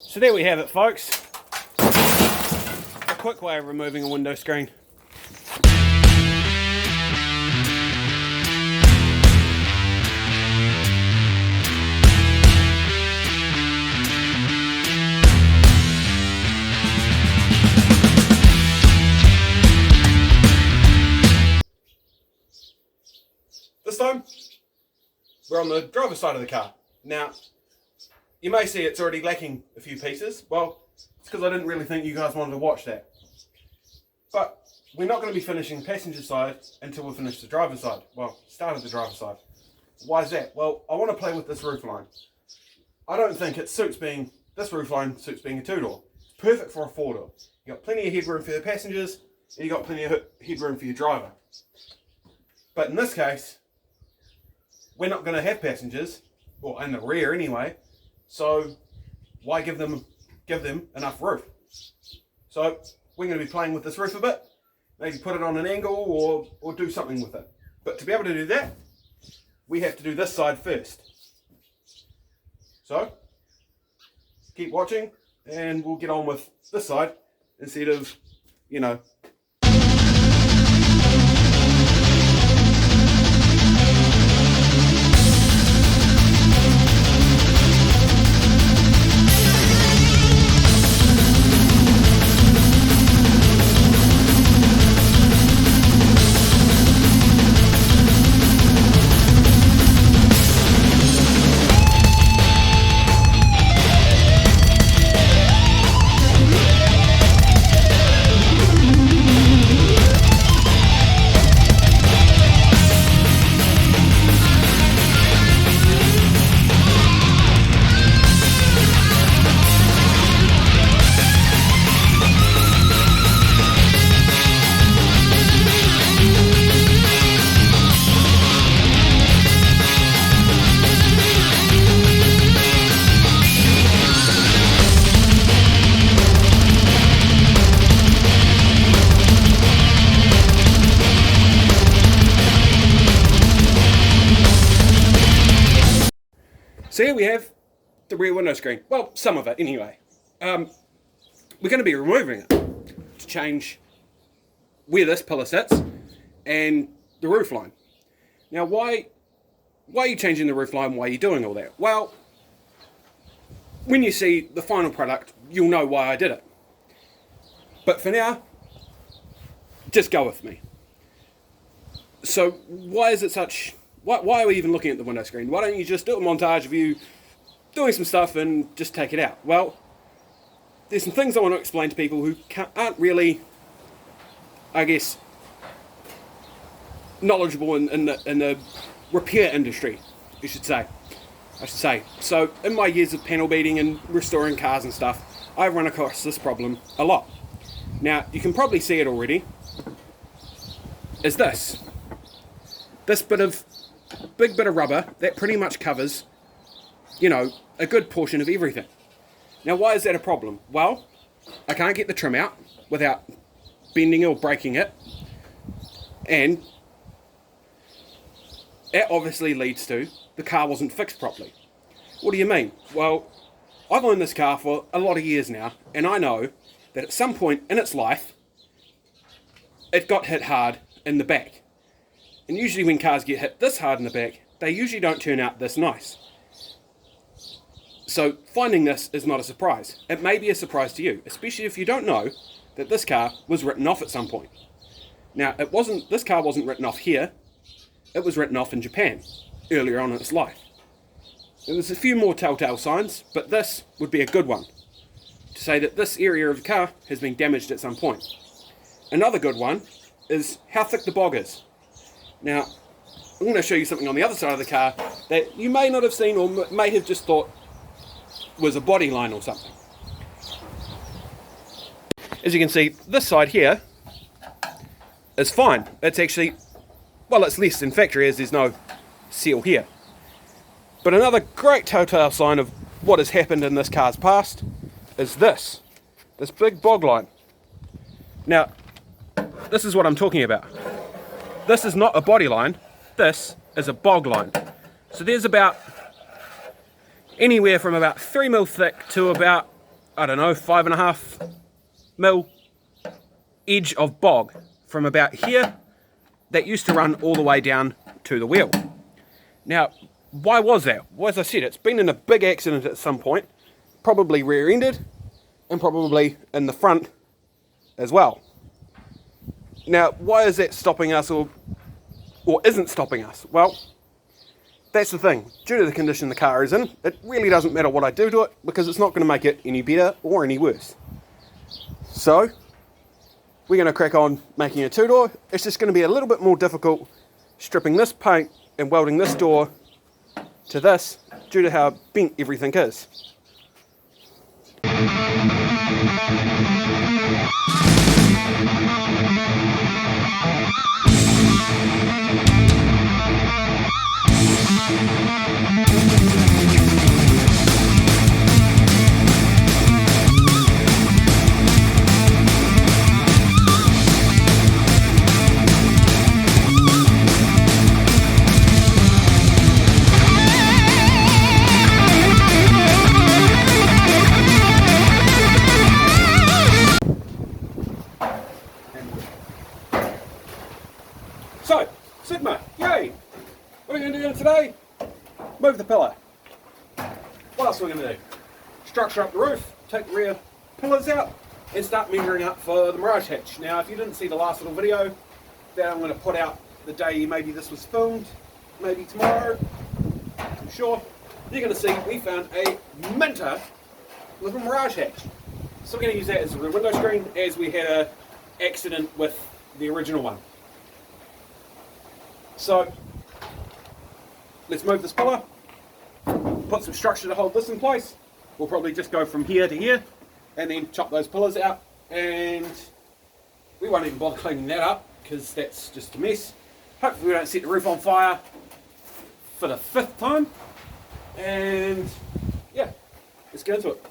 So there we have it, folks. A quick way of removing a window screen. This time, we're on the driver's side of the car. Now, you may see it's already lacking a few pieces. Well, it's because I didn't really think you guys wanted to watch that. But we're not going to be finishing passenger side until we finish the driver's side. Well, started the driver's side. Why is that? Well, I want to play with this roof line. I don't think this roof line suits being a two-door. It's perfect for a four-door. You got plenty of headroom for the passengers, and you got plenty of headroom for your driver. But in this case, we're not going to have passengers, or in the rear anyway, so why give them enough roof? So we're going to be playing with this roof a bit, maybe put it on an angle or do something with it. But to be able to do that, we have to do this side first. So keep watching and we'll get on with this side instead of, So here we have the rear window screen. Well, some of it anyway. We're going to be removing it to change where this pillar sits and the roof line. Now, why are you changing the roof line? Why are you doing all that? Well, when you see the final product, you'll know why I did it. But for now, just go with me. So why is it such... Why are we even looking at the window screen? Why don't you just do a montage of you doing some stuff and just take it out? Well, there's some things I want to explain to people who aren't really, I guess, knowledgeable in the repair industry, I should say. So, in my years of panel beating and restoring cars and stuff, I've run across this problem a lot. Now, you can probably see it already. Is this big bit of rubber that pretty much covers, a good portion of everything. Now, why is that a problem? Well, I can't get the trim out without bending or breaking it, and that obviously leads to the car wasn't fixed properly. What do you mean? Well, I've owned this car for a lot of years now, and I know that at some point in its life, it got hit hard in the back. And usually when cars get hit this hard in the back, they usually don't turn out this nice. So finding this is not a surprise. It may be a surprise to you, especially if you don't know that this car was written off at some point. Now, this car wasn't written off here, it was written off in Japan, earlier on in its life. There was a few more telltale signs, but this would be a good one, to say that this area of the car has been damaged at some point. Another good one is how thick the bog is. Now, I'm going to show you something on the other side of the car that you may not have seen or may have just thought was a body line or something. As you can see, this side here is fine. It's actually, well, it's less than factory as there's no seal here. But another great telltale sign of what has happened in this car's past is this big bog line. Now, this is what I'm talking about. This is not a body line, this is a bog line. So there's about anywhere from about 3mm thick to about I don't know, 5.5mm edge of bog from about here that used to run all the way down to the wheel. Now, why was that? Well, as I said, it's been in a big accident at some point, probably rear-ended, and probably in the front as well. Now, why is that stopping us or isn't stopping us? Well, that's the thing. Due to the condition the car is in, it really doesn't matter what I do to it because it's not going to make it any better or any worse. So, we're going to crack on making a two-door. It's just going to be a little bit more difficult stripping this paint and welding this door to this due to how bent everything is. So, Sigma, yay! What are we going to do today? Move the pillar. What else are we going to do? Structure up the roof, take the rear pillars out, and start measuring up for the Mirage hatch. Now, if you didn't see the last little video that I'm going to put out the day maybe this was filmed, maybe tomorrow, I'm sure, you're going to see we found a minter little Mirage hatch. So we're going to use that as a window screen as we had an accident with the original one. So, let's move this pillar, put some structure to hold this in place. We'll probably just go from here to here, and then chop those pillars out, and we won't even bother cleaning that up, because that's just a mess. Hopefully we don't set the roof on fire for the 5th time, and yeah, let's get into it.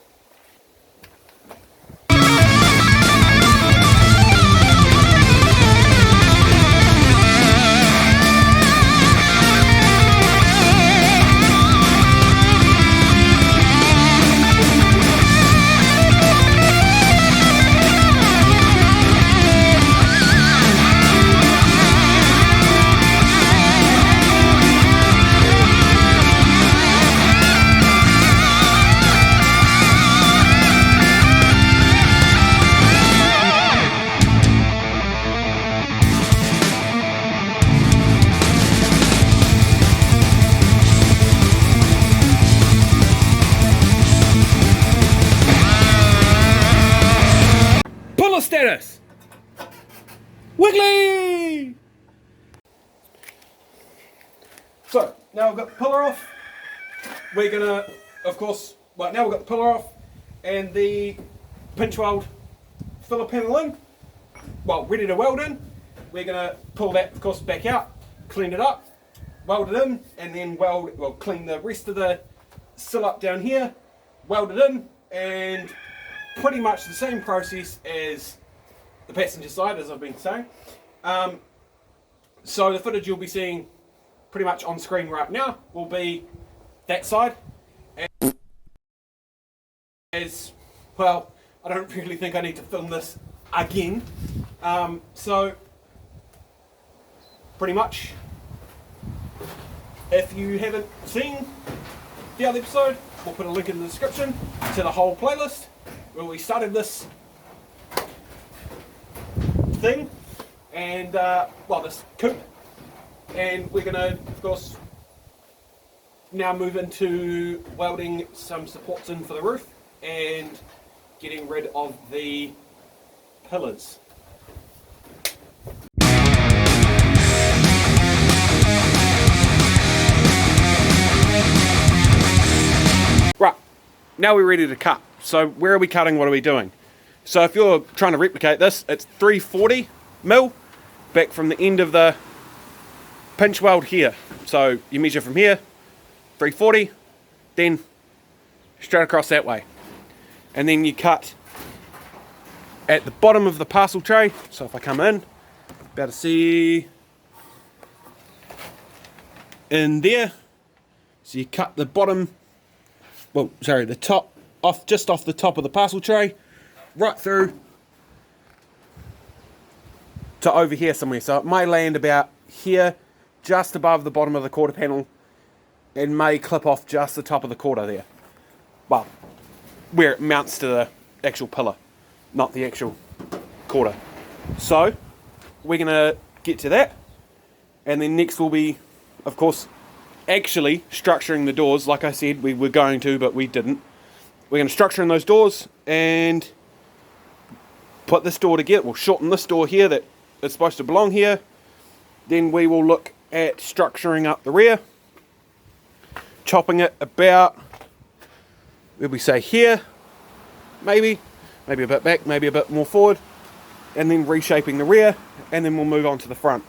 Status wiggly. So now we've got the pillar off. We're gonna, of course, well, now we've got the pillar off and the pinch weld filler panel in. Well, ready to weld in. We're gonna pull that, of course, back out, clean it up, weld it in, and then clean the rest of the sill up down here, weld it in, and pretty much the same process as the passenger side, as I've been saying. So the footage you'll be seeing pretty much on screen right now will be that side. As well, I don't really think I need to film this again. So pretty much, if you haven't seen the other episode, we'll put a link in the description to the whole playlist where we started this thing, and this coupe, and we're gonna, of course, now move into welding some supports in for the roof and getting rid of the pillars. Right, now we're ready to cut. So where are we cutting? What are we doing? So if you're trying to replicate this, it's 340mm back from the end of the pinch weld here. So you measure from here, 340, then straight across that way. And then you cut at the bottom of the parcel tray. So if I come in, about to see in there. So you cut the bottom, the top just off the top of the parcel tray, right through to over here somewhere. So it may land about here, just above the bottom of the quarter panel, and may clip off just the top of the quarter there. Well, where it mounts to the actual pillar, not the actual quarter. So we're going to get to that, and then next will be, of course, actually structuring the doors. Like I said, we were going to, but we didn't. We're going to structure in those doors and put this door together. We'll shorten this door here that is supposed to belong here. Then we will look at structuring up the rear, chopping it about, where we say here, maybe a bit back, maybe a bit more forward, and then reshaping the rear, and then we'll move on to the front.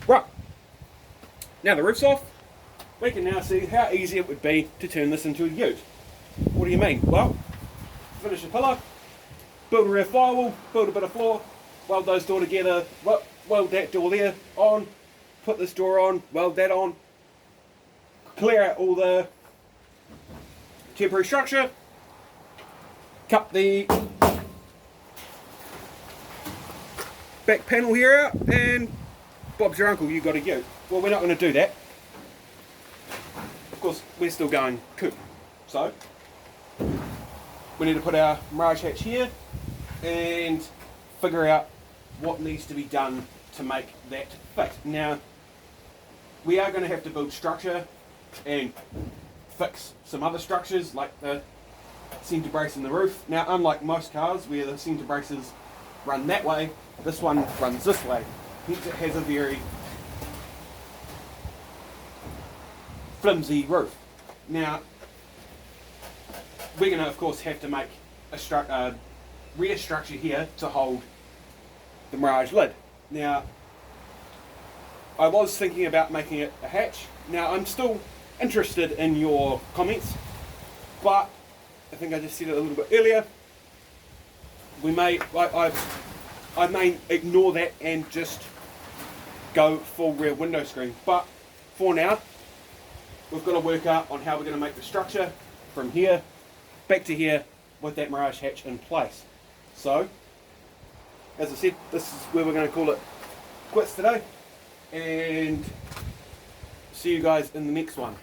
Right, now the roof's off, we can now see how easy it would be to turn this into a ute. What do you mean? Well, finish a pillar, build a rear firewall, build a bit of floor, weld those door together, weld that door there on, put this door on, weld that on, clear out all the temporary structure, cut the back panel here out, and Bob's your uncle, you got a ute. Well, we're not going to do that. Of course, we're still going Coupe. So, we need to put our Mirage hatch here and figure out what needs to be done to make that fit. Now, we are going to have to build structure and fix some other structures like the centre brace in the roof. Now, unlike most cars where the centre braces run that way, this one runs this way. Hence it has a very flimsy roof. Now, we're going to of course have to make a rear structure here to hold the Mirage lid. Now, I was thinking about making it a hatch. Now, I'm still interested in your comments, but I think I just said it a little bit earlier. We may, I may ignore that and just go full rear window screen. But for now, we've got to work out on how we're going to make the structure from here back to here with that Mirage hatch in place. So, as I said, this is where we're going to call it quits today, and see you guys in the next one.